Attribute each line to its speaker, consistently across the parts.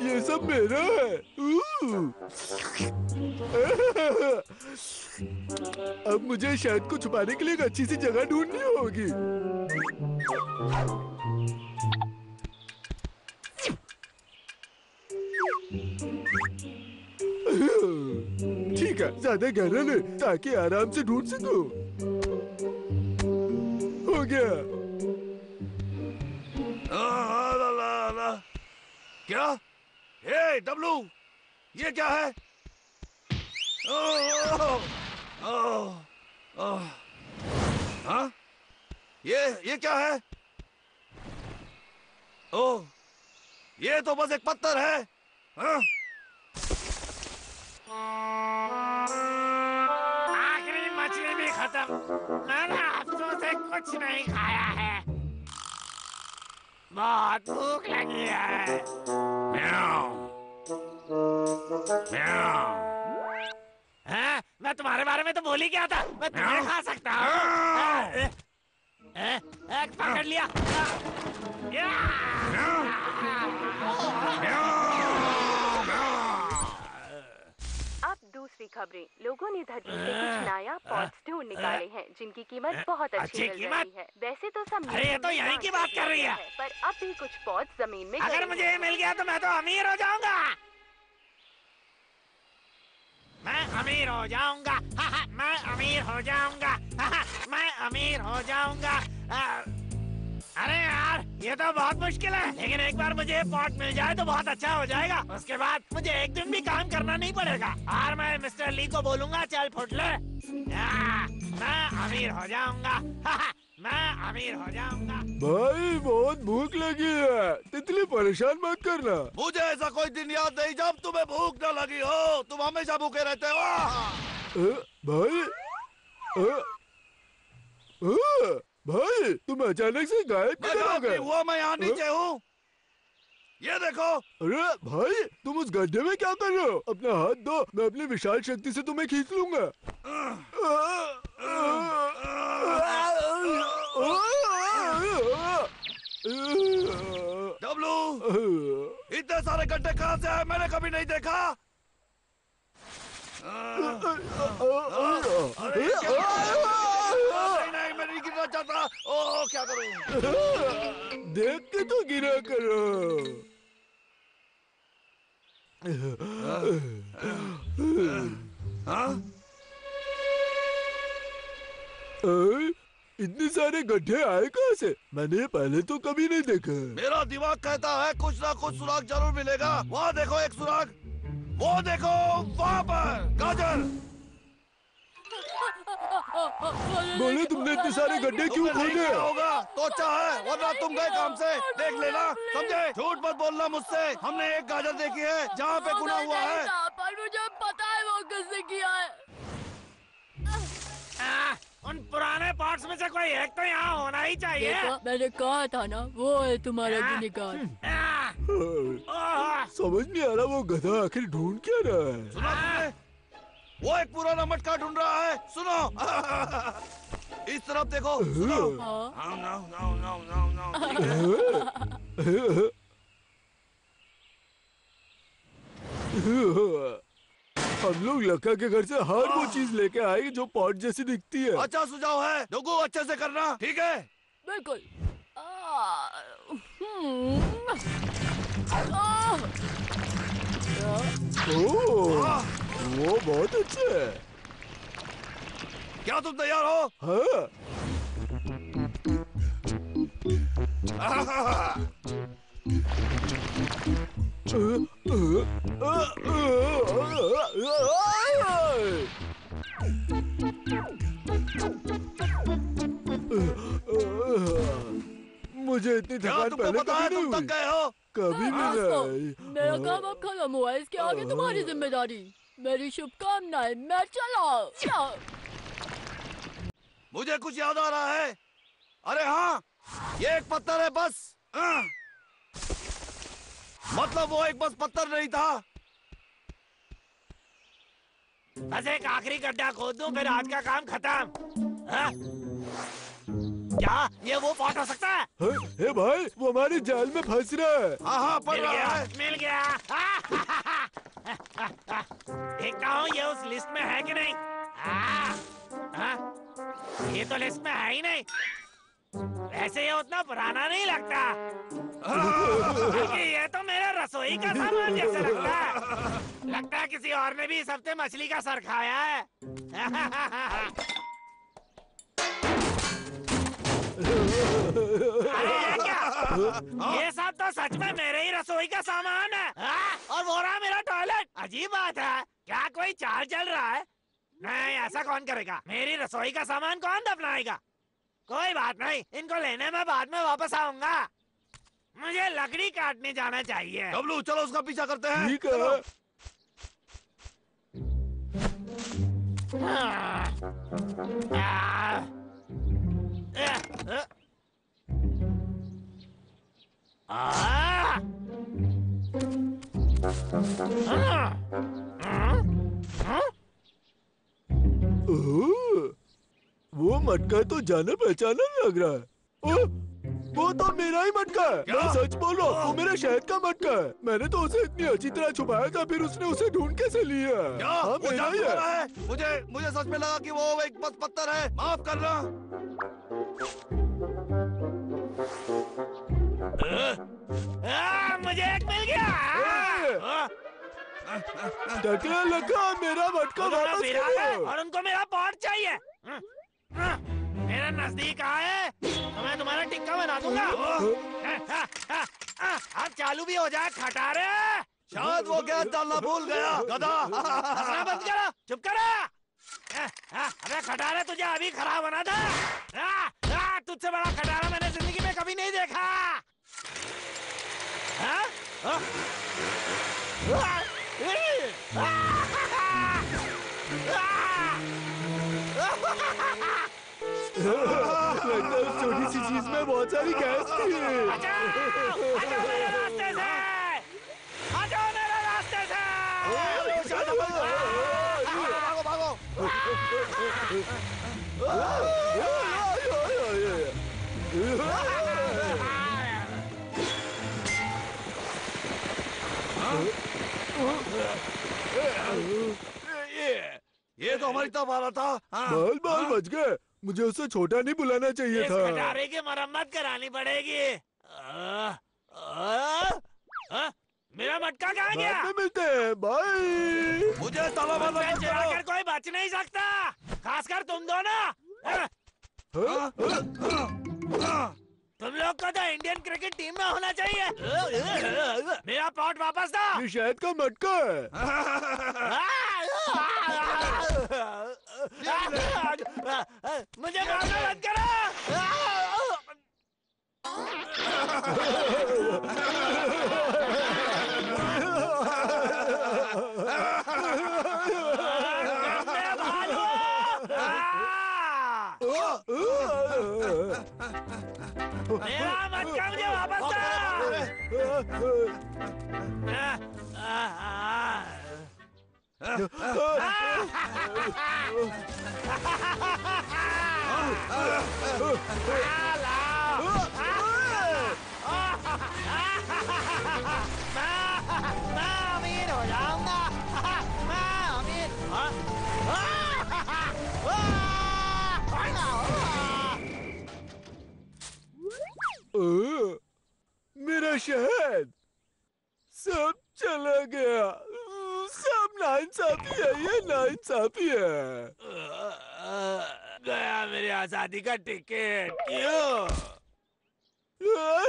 Speaker 1: ये सब मेरा है। अब मुझे शहद को छुपाने के लिए एक अच्छी सी जगह ढूंढनी होगी। ठीक है, ज्यादा गहरा नहीं, ताकि आराम से ढूंढ सकूं। हो गया।
Speaker 2: ला, ला, ला। क्या? हे डब्लू, ये क्या है? हाँ? ये क्या है? ओह, ये तो बस एक पत्थर है। हाँ?
Speaker 3: आखिरी मछली भी खत्म। मैंने हफ्तों से कुछ नहीं खाया है। बहुत भूख लगी है। म्याऊं, म्याऊं। हाँ? मैं तुम्हारे बारे में तो बोल ही गया था। मैं तुम्हें खा सकता हूँ। पकड़ लिया।
Speaker 4: अब दूसरी खबरें। लोगों ने धरती से कुछ नायाब पॉट्स ढूंढ निकाले हैं जिनकी कीमत बहुत अच्छी मिल रही है। वैसे तो सब
Speaker 3: अरे ये तो यहीं की बात कर रही है।
Speaker 4: पर अब भी कुछ पॉट्स जमीन में
Speaker 3: अगर मुझे ये मिल गया तो मैं तो अमीर हो जाऊंगा। मैं अमीर हो जाऊंगा। मैं अमीर हो जाऊंगा। मैं अमीर हो जाऊंगा। अरे यार, ये तो बहुत मुश्किल है, लेकिन एक बार मुझे पॉट मिल जाए तो बहुत अच्छा हो जाएगा। उसके बाद मुझे एक दिन भी काम करना नहीं पड़ेगा और मैं मिस्टर ली को बोलूंगा, चल फुट ले। मैं अमीर हो जाऊंगा। मैं अमीर हो जाऊंगा।
Speaker 1: भाई बहुत भूख लगी है, तितली परेशान मत करना।
Speaker 2: मुझे ऐसा कोई दिन याद नहीं जब तुम्हें भूख न लगी हो। तुम हमेशा भूखे रहते हो।
Speaker 1: भाई भाई, तुम अचानक से गायब किधर हो गए?
Speaker 2: मैं यहाँ नीचे हूँ। ये देखो।
Speaker 1: अरे भाई, तुम उस गड्ढे में क्या कर रहे हो? अपना हाथ दो, मैं अपनी विशाल शक्ति से तुम्हें खींच लूंगा।
Speaker 2: डब्लू, इतने सारे गड्ढे कहाँ से आए? मैंने कभी नहीं देखा। नहीं, मैं नहीं गिरना चाहता। ओह, क्या करूं?
Speaker 1: देख के तो गिरा करो।
Speaker 2: हाँ?
Speaker 1: इतने सारे गड्ढे आए कहाँ से? मैंने पहले तो कभी नहीं देखा।
Speaker 2: मेरा दिमाग कहता है कुछ ना कुछ सुराग जरूर मिलेगा। वहाँ देखो एक सुराग, वो देखो वहाँ पर गाजर।
Speaker 1: बोले तुमने इतने सारे गड्ढे क्यों खोदे?
Speaker 2: होगा तो अच्छा है, वरना तुम गए काम से। देख लेना, समझे? झूठ मत बोलना मुझसे। हमने एक गाजर देखी है जहाँ पे गुना हुआ है।
Speaker 5: पर मुझे पता है वो किसने किया है।
Speaker 3: उन पुराने पॉट्स में से कोई एक तो यहाँ होना ही चाहिए।
Speaker 5: देखो, मैंने कहा था ना, वो है तुम्हारा गिनीगार।
Speaker 1: समझ नहीं आ रहा वो गधा आखिर ढूंढ क्या रहा है।
Speaker 2: सुना तुमने? वो एक पुराना मटका ढूंढ रहा है। सुनो। इस तरफ देखो। सुनो।
Speaker 1: हम लोग लक्का के घर से हर वो चीज लेके आए जो पॉट जैसी दिखती है।
Speaker 2: अच्छा सुझाव है, लोगों अच्छे से करना, ठीक है?
Speaker 5: बिल्कुल।
Speaker 1: वो बहुत अच्छा है।
Speaker 2: क्या तुम तैयार हो?
Speaker 1: हाँ। मुझे इतनी थकान पहले कभी नहीं हुई।
Speaker 2: गए हो?
Speaker 1: कभी भी नहीं।
Speaker 5: मेरा काम अब खत्म हुआ है, इसके आगे तुम्हारी जिम्मेदारी। मेरी शुभकामनाएं। मैं चला।
Speaker 2: मुझे कुछ याद आ रहा है। अरे हाँ, ये एक पत्थर है बस। मतलब वो एक बस पत्थर नहीं था।
Speaker 3: बस एक आखिरी गड्ढा खोद दूं, फिर आज का काम खत्म। क्या ये वो पॉट हो सकता है?
Speaker 1: हे भाई, वो हमारे जाल में फंस रहा है।
Speaker 2: हाँ पड़
Speaker 3: मिल
Speaker 2: रहा
Speaker 3: गया,
Speaker 2: है।
Speaker 3: मिल गया। देखता हूँ ये उस लिस्ट में है कि नहीं। ये तो लिस्ट में है ही नहीं। वैसे ये उतना पुराना नहीं लगता। ये तो मेरा रसोई का सामान जैसा लगता है। लगता है किसी और ने भी इस हफ्ते मछली का सर खाया है। अरे ये क्या? ये सब तो सच में मेरे ही रसोई का सामान है। और वो रहा मेरा टॉयलेट। अजीब बात है, क्या कोई चाल चल रहा है? नहीं, ऐसा कौन करेगा? मेरी रसोई का सामान कौन दफनाएगा? कोई बात नहीं, इनको लेने में बाद में वापस आऊंगा। मुझे लकड़ी काटने जाना चाहिए।
Speaker 2: डब्लू चलो उसका पीछा करते हैं।
Speaker 1: ठीक
Speaker 2: चलो।
Speaker 1: है। वो मटका तो जाना पहचाना लग रहा है। वो तो मेरा ही मटका है। मैं सच बोल रहा हूँ, वो मेरा शहद का मटका है। मैंने तो उसे इतनी अच्छी तरह छुपाया था, फिर उसने उसे ढूंढ कैसे लिया?
Speaker 2: क्या
Speaker 1: हाँ,
Speaker 2: वो
Speaker 1: मेरा ही
Speaker 2: जादू
Speaker 1: है।
Speaker 2: वाला है? मुझे सच में लगा कि वो एक बस पत्थर है। माफ करना।
Speaker 3: मुझे एक मिल गया।
Speaker 1: टकरा लगा, मेरा मटका
Speaker 3: उन्होंने
Speaker 1: वापस
Speaker 3: फिरा है
Speaker 1: करो।
Speaker 3: और उनको मेरा पॉट चाहिए। मेरा नजदीक आए तो मैं तुम्हारा टिक्का बना दूंगा। अब चालू भी हो जाए खटारे।
Speaker 2: शायद वो गैस डालना भूल गया। गधा।
Speaker 3: हंसना बंद करो, चुप करो। अबे खटारे, तुझे अभी खराब बना था। तुझसे बड़ा खटारा मैंने जिंदगी में कभी नहीं देखा।
Speaker 1: लगता है उस छोटी सी चीज में बहुत सारी गैस थी।
Speaker 3: हटाओ मेरे रास्ते से! हटाओ मेरे रास्ते से!
Speaker 2: भागो भागो। ये तो हमारी तरफ आ रहा था।
Speaker 1: बाल बाल बच गए। मुझे उससे छोटा नहीं बुलाना चाहिए
Speaker 3: इस
Speaker 1: था।
Speaker 3: खटारे की मरम्मत करानी पड़ेगी। मेरा मटका कहाँ गया?
Speaker 1: बाद में मिलते हैं, बाय।
Speaker 2: मुझे ताला मारना
Speaker 3: मुझसे
Speaker 2: बंद
Speaker 3: चिढ़ाकर
Speaker 2: करो।
Speaker 3: कोई बच नहीं सकता, खासकर तुम दोनों। तुम लोग को तो इंडियन क्रिकेट टीम में होना चाहिए। मेरा पॉट वापस दो।
Speaker 1: ये शहद का मटका है।
Speaker 3: मुझे मारना बंद करो। गंदे भालू! मेरा मटका मुझे वापस मैं अमीर हो जाऊंगा। मैं अमीर।
Speaker 1: मेरा शहद सब चला गया। सब नाइंसाफी है, ये नाइंसाफी है।
Speaker 3: गया मेरी आजादी का टिकट। क्यों?
Speaker 5: ओह,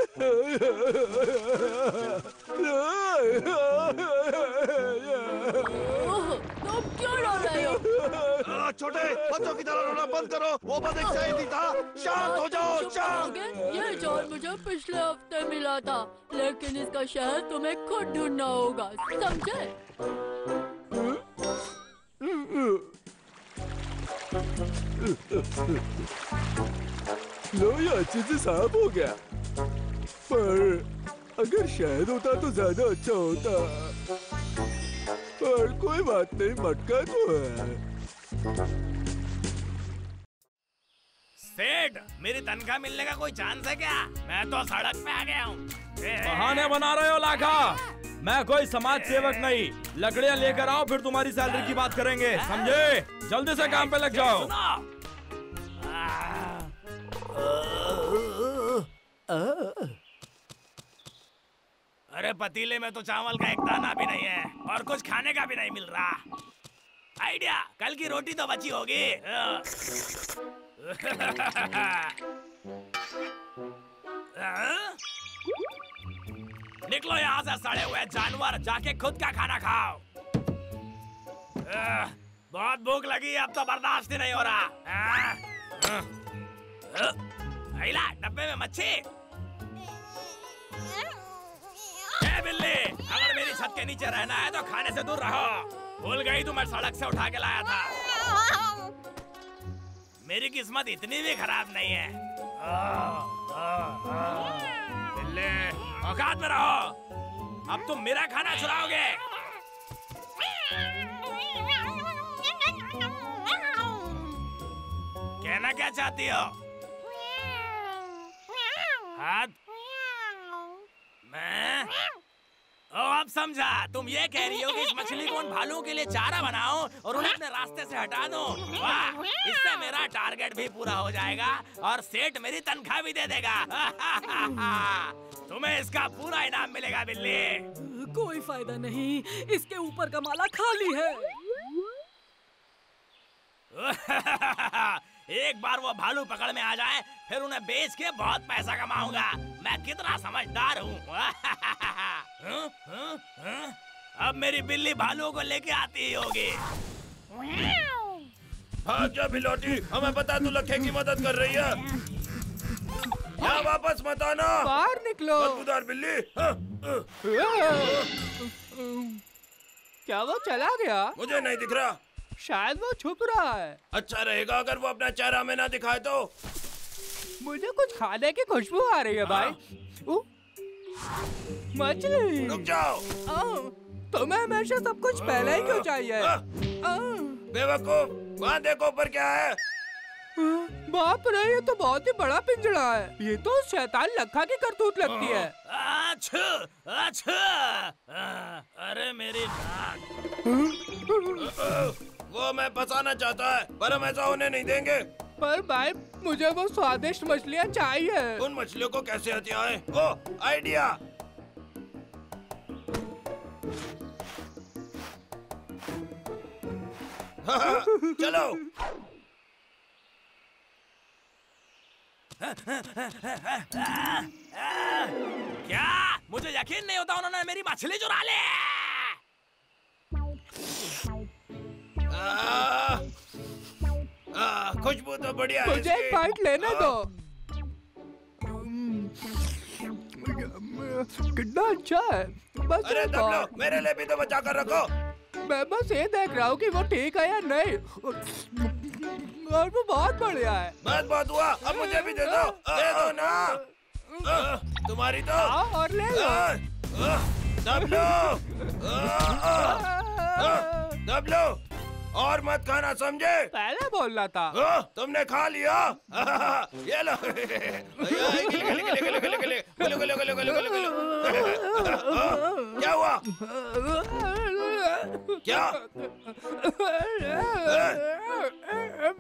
Speaker 5: तुम क्यों रो रहे हो?
Speaker 2: छोटे बच्चों की तरह रोना बंद करो। वो बस एक शहीदी था। शांत हो जाओ,
Speaker 5: चुप
Speaker 2: शांत।
Speaker 5: रहोगे? ये जाल मुझे पिछले हफ्ते मिला था, लेकिन इसका शहद तुम्हें खुद ढूंढना होगा, समझे?
Speaker 1: लो, ये अच्छे से साफ हो गया। पर अगर शहद होता तो ज्यादा अच्छा होता। पर कोई बात नहीं, मटका तो है।
Speaker 3: से सेठ, मेरी तनख्वाह मिलने का कोई चांस है क्या? मैं तो सड़क पे आ गया हूँ।
Speaker 6: बहाने बना रहे हो लाखा। मैं कोई समाज सेवक नहीं। लकड़ियाँ लेकर आओ, फिर तुम्हारी सैलरी की बात करेंगे, समझे? जल्दी से काम पे लग जाओ।
Speaker 3: अरे पतीले में तो चावल का एक दाना भी नहीं है और कुछ खाने का भी नहीं मिल रहा। आइडिया, कल की रोटी तो बची होगी। निकलो यहाँ से सड़े हुए जानवर, जाके खुद का खाना खाओ। बहुत भूख लगी, अब तो बर्दाश्त ही नहीं हो रहा। आइला, डब्बे में मच्छी। ए बिल्ली, अगर मेरी छत के नीचे रहना है तो खाने से दूर रहो। भूल गई तू, मैं सड़क से उठा के लाया था। मेरी किस्मत इतनी भी खराब नहीं है। बिल्ली, औकात में रहो। अब तुम मेरा खाना चुराओगे। कहना क्या चाहती हो? हाथ? मैं? ओ, अब समझा। तुम ये कह रही हो कि इस मछली को उन भालुओं के लिए चारा बनाओ और उन्हें अपने रास्ते से हटा दो। वाह, इससे मेरा टारगेट भी पूरा हो जाएगा और सेठ मेरी तनख्वाह भी दे देगा। तुम्हें इसका पूरा इनाम मिलेगा बिल्ली।
Speaker 7: कोई फायदा नहीं, इसके ऊपर का माला खाली है।
Speaker 3: एक बार वो भालू पकड़ में आ जाए, फिर उन्हें बेच के बहुत पैसा कमाऊंगा। मैं कितना समझदार हूँ। अब मेरी बिल्ली भालुओं को लेके आती ही होगी।
Speaker 2: भाग जा बिलोटी, हमें पता तू लखे की मदद कर रही है। क्या वापस मत आना।
Speaker 8: बाहर निकलो।
Speaker 2: बदबूदार बिल्ली।
Speaker 8: क्या वो चला गया?
Speaker 2: मुझे नहीं दिख रहा।
Speaker 8: शायद वो छुप रहा है।
Speaker 2: अच्छा रहेगा अगर वो अपना चेहरा हमें ना दिखाए तो।
Speaker 8: मुझे कुछ खाने की खुशबू आ रही है भाई। मछली।
Speaker 2: रुक जाओ।
Speaker 8: तुम्हें हमेशा सब कुछ पहले ही क्यों चाहिए?
Speaker 2: बेवकूफ, वहाँ देखो ऊपर क्या है।
Speaker 8: बाप रे, ये तो बहुत ही बड़ा पिंजरा है। ये तो शैतान लखा की करतूत लगती है।
Speaker 3: अच्छा, अच्छा। अरे मेरी नाक।
Speaker 2: वो मैं फंसाना चाहता है, पर हम ऐसा होने नहीं देंगे।
Speaker 8: पर भाई, मुझे वो स्वादिष्ट मछलियाँ चाहिए।
Speaker 2: उन मछलियों को कैसे हथियाएं? ओ, आइडिया। चलो।
Speaker 3: क्या? मुझे यकीन नहीं होता उन्होंने मेरी मछली चुरा ली।
Speaker 2: खुशबू तो बढ़िया है।
Speaker 8: मुझे एक बाइट लेने दो। कितना अच्छा है। बस
Speaker 2: अरे दब लो, मेरे लिए भी तो बचा कर रखो।
Speaker 8: मैं बस ये देख रहा हूँ कि वो ठीक है या नहीं। और वो बहुत बढ़िया है।
Speaker 2: बस बहुत हुआ, अब मुझे भी दे दो ना। तुम्हारी तो।
Speaker 8: और ले लो।
Speaker 2: दब लो, दब लो और मत खाना, समझे?
Speaker 8: पहले बोलना था।
Speaker 2: तुमने खा लिया। ये लो। क्या हुआ? क्या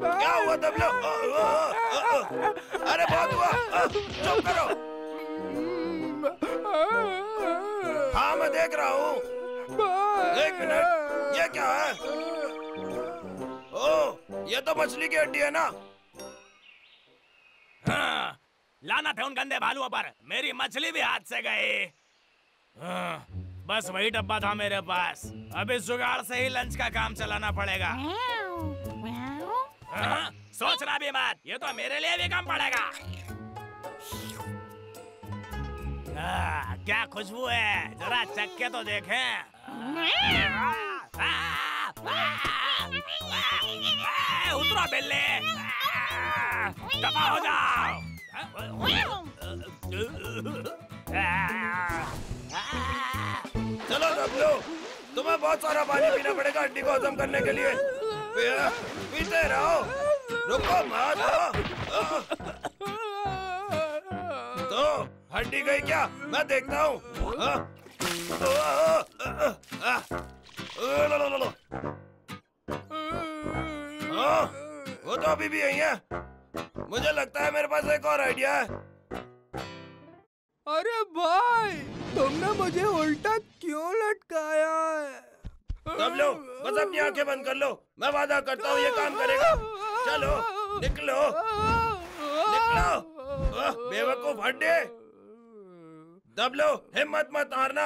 Speaker 2: क्या हुआ? दब लो। अरे बहुत हुआ, चुप करो। हाँ मैं देख रहा हूँ। एक मिनट, ये क्या है? ओह, ये तो मछली की हड्डी है ना?
Speaker 3: हाँ, लानत है उन गंदे भालुओं पर। मेरी मछली भी हाथ से गई। हाँ, बस वही डब्बा था मेरे पास। अब इस जुगाड़ से ही लंच का काम चलाना पड़ेगा। हाँ, सोचना भी मत, ये तो मेरे लिए भी काम पड़ेगा। क्या खुशबू है, जरा चख के तो देखें। उतरो बिल्ली, दफा हो जाओ।
Speaker 2: चलो दब लो, तुम्हें बहुत सारा पानी पीना पड़ेगा हड्डी को हजम करने के लिए। पीते रहो, रुको मत। हड्डी गई क्या? मैं देखता हूँ। वो तो अभी भी यही है। मुझे लगता है मेरे पास एक और आइडिया है।
Speaker 8: अरे भाई, तुमने मुझे उल्टा क्यों लटकाया है?
Speaker 2: सब लोग बस अपनी आंखें बंद कर लो। मैं वादा करता हूँ ये काम करेगा। चलो निकलो निकलो। बेवकूफ हड्डे। दबलो, हिम्मत मत हारना।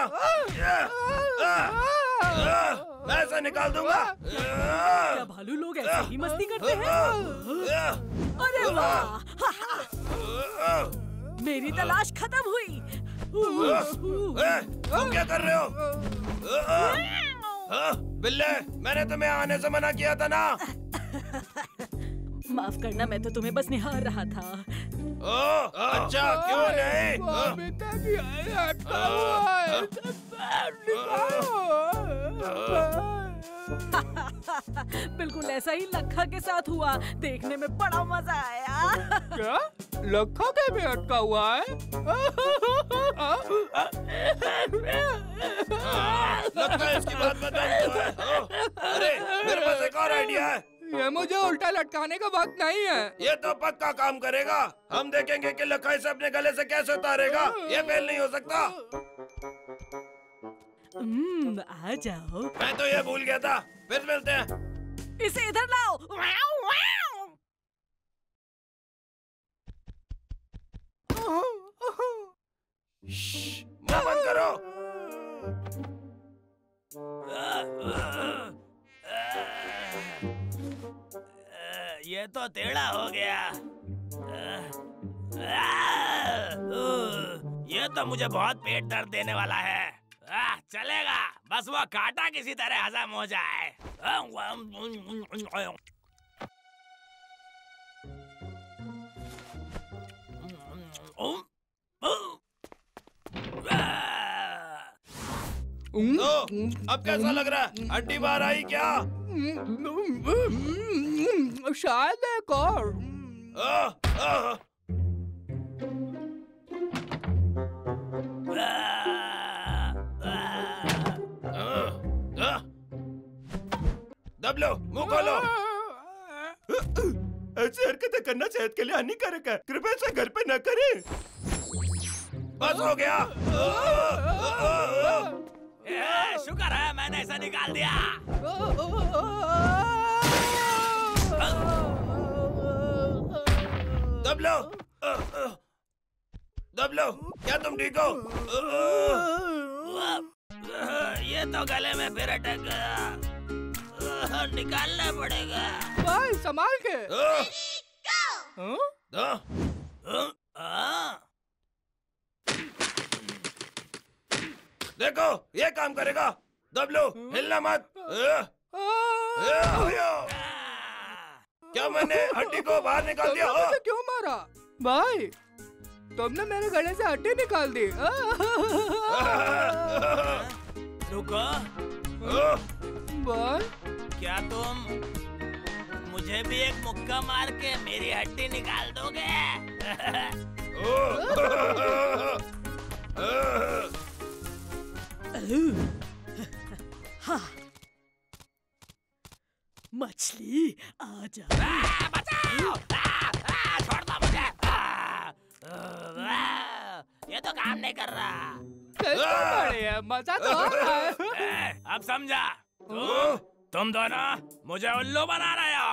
Speaker 2: मैं ऐसा निकाल दूंगा।
Speaker 7: क्या भालू लोग ऐसे ही मस्ती करते हैं? अरे वाह, मेरी तलाश खत्म हुई।
Speaker 2: तुम क्या कर रहे हो? बिल्ले, मैंने तुम्हें आने से मना किया था ना।
Speaker 7: माफ करना, मैं तो तुम्हें बस निहार रहा था।
Speaker 2: अच्छा, क्यों नहीं?
Speaker 7: बिल्कुल ऐसा ही लखा के साथ हुआ। देखने में बड़ा मजा आया।
Speaker 8: क्या? लखा के भी अटका हुआ है?
Speaker 2: लगता है इसकी बात में दम तो है। अरे, मेरे पास एक और आइडिया है।
Speaker 8: ये मुझे उल्टा लटकाने का वक्त नहीं है।
Speaker 2: ये तो पक्का काम करेगा। हम देखेंगे कि लखा इसे अपने गले से कैसे उतारेगा। ये फेल नहीं हो सकता।
Speaker 7: आ जाओ।
Speaker 2: मैं तो ये भूल गया था। फिर मिलते हैं।
Speaker 7: इसे इधर लाओ।
Speaker 2: मुंह बंद करो।
Speaker 3: ये तो टेढ़ा हो गया। ये तो मुझे बहुत पेट दर्द देने वाला है। चलेगा, बस वो कांटा किसी तरह हजम हो जाए।
Speaker 2: तो अब कैसा लग रहा है? हड्डी बाहर आई क्या?
Speaker 8: शायद एक और।
Speaker 2: दबलो, मुंह खोलो। ऐसी हरकतें करना सेहत के लिए हानिकारक है। कृपया इसे घर पे न करें। बस हो गया।
Speaker 3: शुक्र है मैंने इसे निकाल दिया।
Speaker 2: दबलो, दबलो, क्या तुम ठीक हो?
Speaker 3: ये तो गले में फिर अटक गया। निकालना पड़ेगा।
Speaker 8: भाई संभाल के।
Speaker 2: देखो, ये काम करेगा। दबलो, हिलना मत। क्या मैंने हड्डी को बाहर निकाल दिया?
Speaker 8: मुझे क्यों मारा? भाई, तुमने मेरे गले से हड्डी निकाल दी।
Speaker 3: रुको,
Speaker 8: भाई,
Speaker 3: क्या तुम मुझे भी एक मुक्का मार के मेरी हड्डी निकाल दोगे?
Speaker 7: हाँ। मछली आजा।
Speaker 3: बचाओ! छोड़ दो मुझे! ये तो काम नहीं कर रहा।
Speaker 8: मजा तो आ रहा है।
Speaker 3: अब समझा? तुम दोनों मुझे उल्लू बना रहे हो।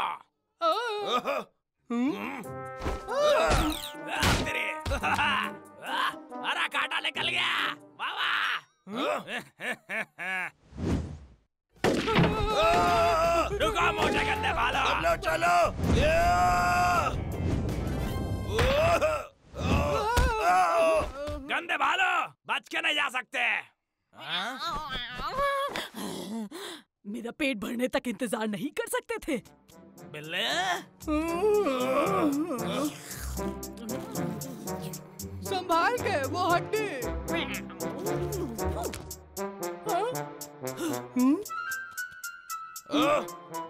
Speaker 3: हरा कांटा निकल गया। बाबा! रुको मुझे गंदे भालो।
Speaker 2: चलो।
Speaker 3: गंदे भालो, बच के नहीं जा सकते।
Speaker 7: मेरा पेट भरने तक इंतजार नहीं कर सकते थे।
Speaker 3: बिल्ले?
Speaker 8: संभाल के वो हड्डी।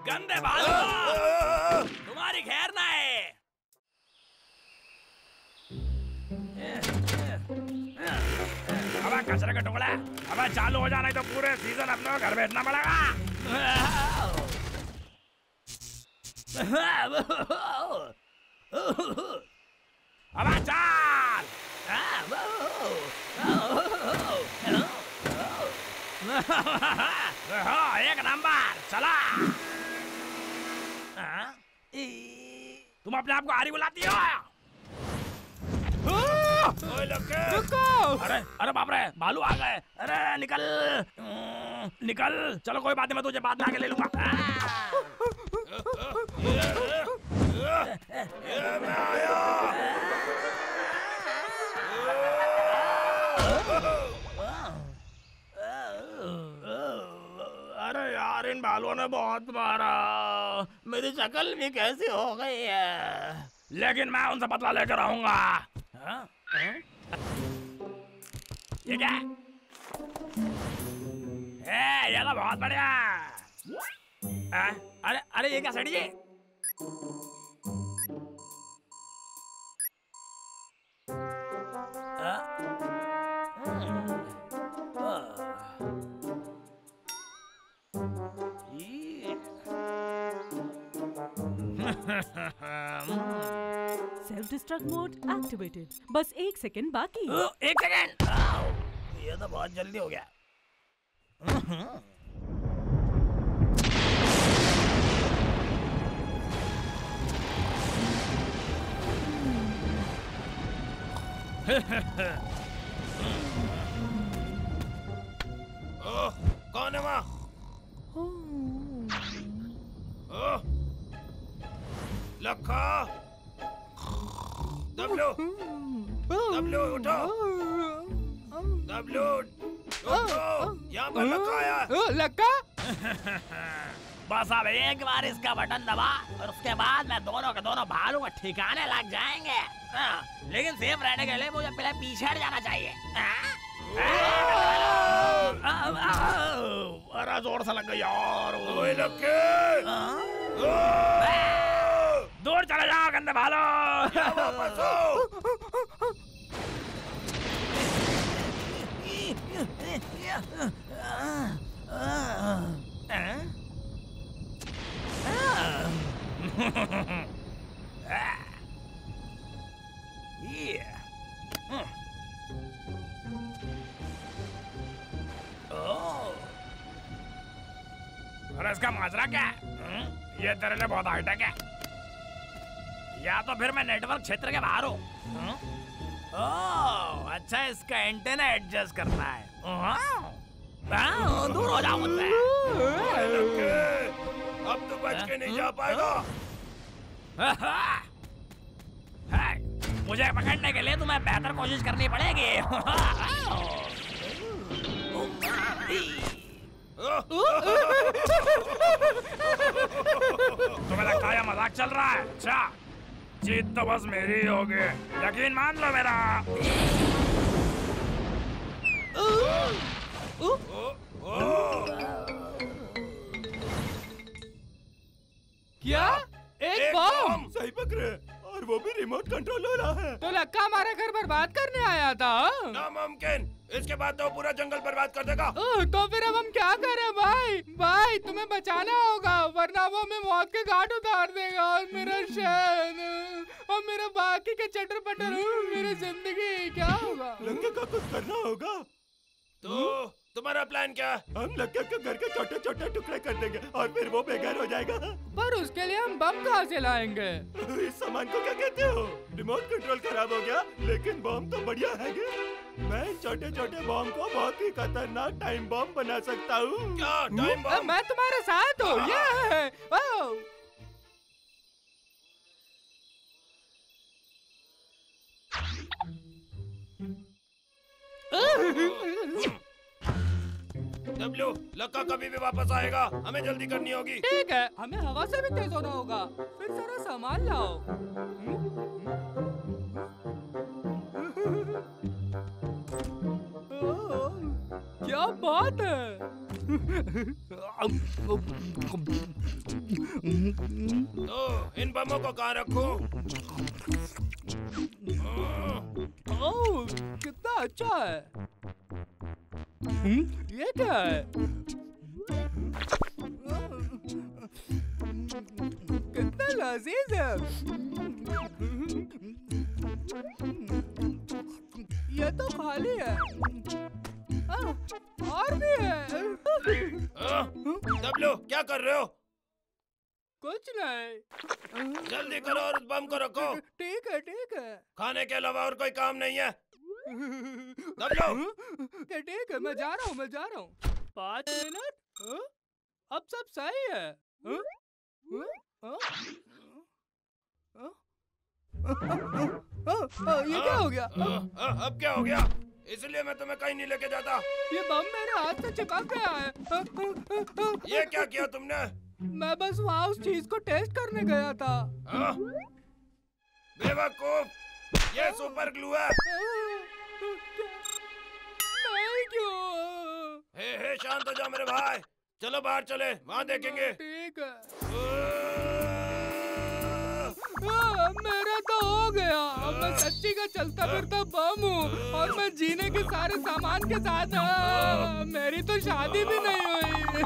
Speaker 3: गंदे भालो, तुम्हारी खैर ना है।
Speaker 9: कचरे का टुकड़ा। अबे चालू हो जाना, तो पूरे सीजन अपने को घर भेजना पड़ेगा। अबे चाल। एक नंबर चला। तुम अपने आप को हारी बुलाती हो? अरे अरे बाप रे, भालू आ गए। अरे निकल निकल। चलो कोई बात नहीं, मैं तुझे बाद में आके ले लूंगा। मैं आया। अरे यार, इन भालुओं ने बहुत मारा। मेरी शक्ल भी कैसी हो गई है, लेकिन मैं उनसे बदला लेकर आऊंगा। ये क्या? ये तो बहुत बढ़िया। अरे अरे ये क्या सड़ी है?
Speaker 7: Self destruct mode activated. बस 1 सेकंड बाकी।
Speaker 9: 1 सेकंड? ये तो बहुत जल्दी हो गया।
Speaker 2: कौन है वहाँ? लखा, डब्लू, डब्लू उठो, डब्लू उठो, यहाँ पर लखा आया।
Speaker 8: लक्का?
Speaker 9: बस अब एक बार इसका बटन दबा और उसके बाद मैं दोनों के दोनों भालू को ठिकाने लग जाएंगे। लेकिन सेफ रहने के लिए मुझे पहले पीछे हट जाना चाहिए। अरे जोर से लग गई यार। दूर चले जाओ गंदे भालू।
Speaker 2: वापस आओ।
Speaker 9: अरे इसका माजरा क्या है? ये तेरे लिए बहुत हाईटेक है। या तो फिर मैं नेटवर्क क्षेत्र के बाहर हूँ। ओह अच्छा, इसका एंटेना एडजस्ट करना है। दूर हो जाओ मुझसे।
Speaker 2: अब तो बच के नहीं जा पाएगा।
Speaker 9: मुझे पकड़ने के लिए तुम्हें बेहतर कोशिश करनी पड़ेगी। तुम्हें लगता है मजाक चल रहा है? अच्छा, जीत तो बस मेरी ही होगी, यकीन मान लो मेरा।
Speaker 8: क्या? एक बम?
Speaker 1: सही पकड़े, और वो भी रिमोट कंट्रोल हो रहा है।
Speaker 8: तो लक्का हमारा घर बर्बाद करने आया था।
Speaker 2: नामुमकिन, इसके बाद तो पूरा जंगल बर्बाद कर देगा।
Speaker 8: तो फिर अब हम क्या करें भाई? भाई तुम्हें बचाना होगा, वरना वो हमें मौत के घाट उतार देगा। और मेरा शहर और मेरा बाकी के चटर पटर, मेरी जिंदगी क्या होगा?
Speaker 1: लक्का का कुछ करना होगा।
Speaker 2: तो तुम्हारा प्लान क्या?
Speaker 1: हम लक्का के घर के छोटे छोटे टुकड़े कर देंगे और फिर वो बेघर हो जाएगा।
Speaker 8: पर उसके लिए हम बम कहाँ से लाएंगे?
Speaker 1: इस सामान को क्या कहते हो? रिमोट कंट्रोल खराब हो गया, लेकिन बम तो बढ़िया है। मैं छोटे छोटे बम को बहुत ही खतरनाक टाइम बम बना सकता हूँ।
Speaker 2: क्या टाइम बम?
Speaker 8: मैं तुम्हारे साथ हूँ। ये
Speaker 2: डब्लू, लक्का कभी भी वापस आएगा, हमें जल्दी करनी होगी।
Speaker 8: ठीक है, हमें हवा से भी तेज होना होगा। फिर सारा सामान लाओ। क्या बात है?
Speaker 2: तो इन बमों को कहाँ रखूं?
Speaker 8: ओह, कितना अच्छा है। ये क्या है? कितना लजीज है। ये तो खाली है। और भी है।
Speaker 2: सब लोग क्या कर रहे हो?
Speaker 8: कुछ नहीं।
Speaker 2: जल्दी करो और उस बम को रखो।
Speaker 8: ठीक है ठीक है।
Speaker 2: खाने के अलावा और कोई काम नहीं है। सब लोग
Speaker 8: ठीक है, मैं जा रहा हूँ। 5 मिनट। अब सब सही है। ये क्या हो गया?
Speaker 2: अब क्या हो गया? इसलिए मैं तुम्हें कहीं नहीं लेके जाता।
Speaker 8: ये बम मेरे हाथ से चिपक गया है।
Speaker 2: ये क्या किया तुमने?
Speaker 8: मैं बस वहाँ उस चीज को टेस्ट करने गया था।
Speaker 2: बेवकूफ, ये सुपर ग्लू है।
Speaker 8: नहीं क्यों?
Speaker 2: हे शांत हो जाओ मेरे भाई। चलो बाहर चले, वहाँ देखेंगे।
Speaker 8: ठीक है। मेरा तो हो गया। अब मैं सच्ची का चलता फिरता बम हूँ और मैं जीने के सारे सामान के साथ। मेरी तो शादी भी नहीं हुई।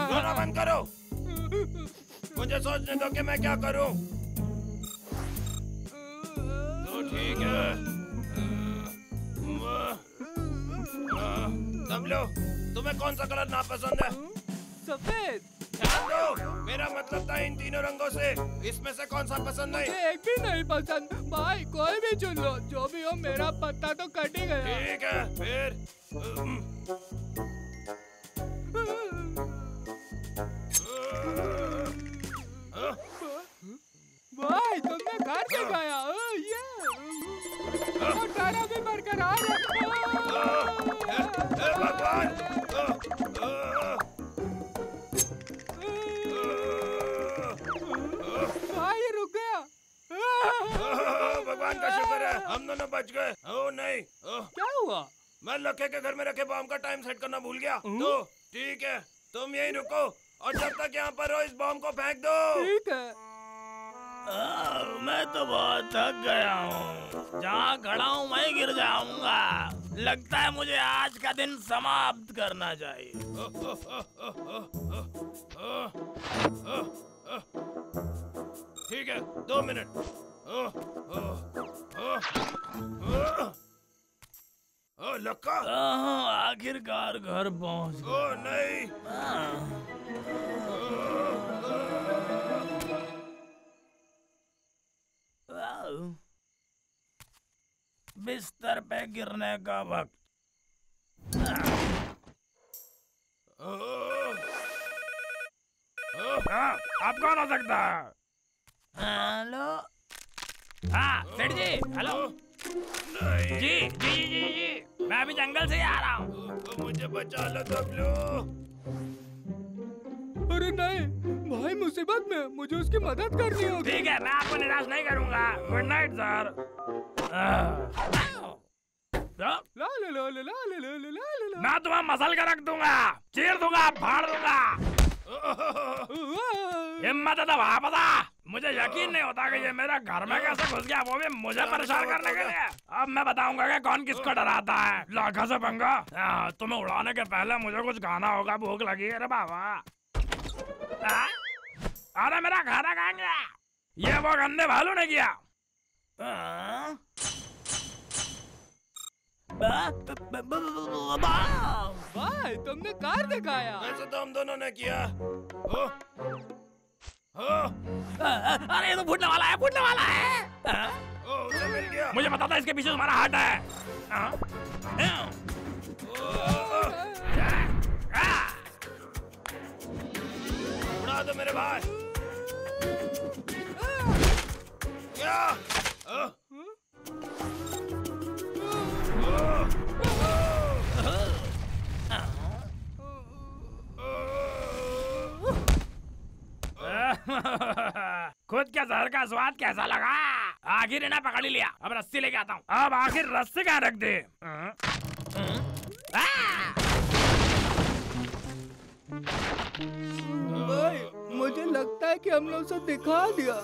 Speaker 2: रोना बंद करो। मुझे सोचने दो कि मैं क्या करूँ। तो ठीक है। सब लोग, तुम्हें कौन सा कलर नापसंद है?
Speaker 8: सफेद।
Speaker 2: ध्यान दो, मेरा मतलब था इन तीनों रंगों से इसमें से कौन सा पसंद नहीं?
Speaker 8: मुझे एक भी नहीं पसंद। भाई कोई भी चुन लो, जो भी हो मेरा पत्ता तो कट ही गया।
Speaker 2: ठीक है फिर।
Speaker 8: भाई तुमने घर दिखाया। ये तारा भी बरकरार है।
Speaker 2: भगवान,
Speaker 8: भाई रुक गया।
Speaker 2: भगवान का शुक्र है, हम दोनों बच गए। ओ नहीं,
Speaker 8: क्या हुआ?
Speaker 2: मैं लखे के घर में रखे बम का टाइम सेट करना भूल गया। तो ठीक है, तुम यहीं रुको और जब तक यहाँ पर हो इस बम को फेंक दो।
Speaker 8: ठीक है।
Speaker 9: मैं तो बहुत थक गया हूँ। जहाँ खड़ा हूँ वहीं गिर जाऊंगा। लगता है मुझे आज का दिन समाप्त करना चाहिए।
Speaker 2: ठीक है, 2 मिनट। लक्का,
Speaker 9: आखिरकार घर पहुँच।
Speaker 2: ओ नहीं।
Speaker 9: बिस्तर पे गिरने का वक्त।
Speaker 6: आप कौन हो सकता है?
Speaker 9: हेलो। हाँ सेठ जी, हेलो। जी जी जी जी जी, मैं अभी जंगल से आ रहा हूँ।
Speaker 2: मुझे बचा लो सब लोग।
Speaker 8: अरे नहीं भाई, मुसीबत में, मुझे उसकी मदद करनी होगी।
Speaker 9: ठीक है, मैं आपको निराश नहीं करूंगा। Good night sir.
Speaker 6: मैं तुम्हें मसल के रख दूंगा, चीर दूंगा, फाड़ दूंगा। हिम्मत है तो वापस आ। मुझे यकीन नहीं होता कि ये मेरा घर में कैसे घुस गया, वो भी मुझे परेशान करने के लिए। अब मैं बताऊंगा कि कौन किसको डराता है। लाखा से पंगा। तुम्हें उड़ाने के पहले मुझे कुछ खाना होगा, भूख लगी है रे बाबा। अरे मेरा खाना कहाँ गया? ये वो गंदे भालू ने किया।
Speaker 8: भाई तुमने कार दिखाया।
Speaker 2: वैसे तो हम दोनों ने किया।
Speaker 9: अरे ये तो फूटने वाला है, फूटने वाला है।
Speaker 2: उसे मिल गया।
Speaker 6: मुझे पता था इसके पीछे तुम्हारा हाथ है।
Speaker 2: उड़ा दो मेरे भाई। क्या?
Speaker 6: खुद के जहर का स्वाद कैसा लगा? आखिर इन्हें पकड़ ही लिया। अब रस्सी लेके आता हूँ। अब आखिर रस्सी कहाँ रख दे?
Speaker 8: भाई मुझे लगता है कि हमने उसे दिखा दिया।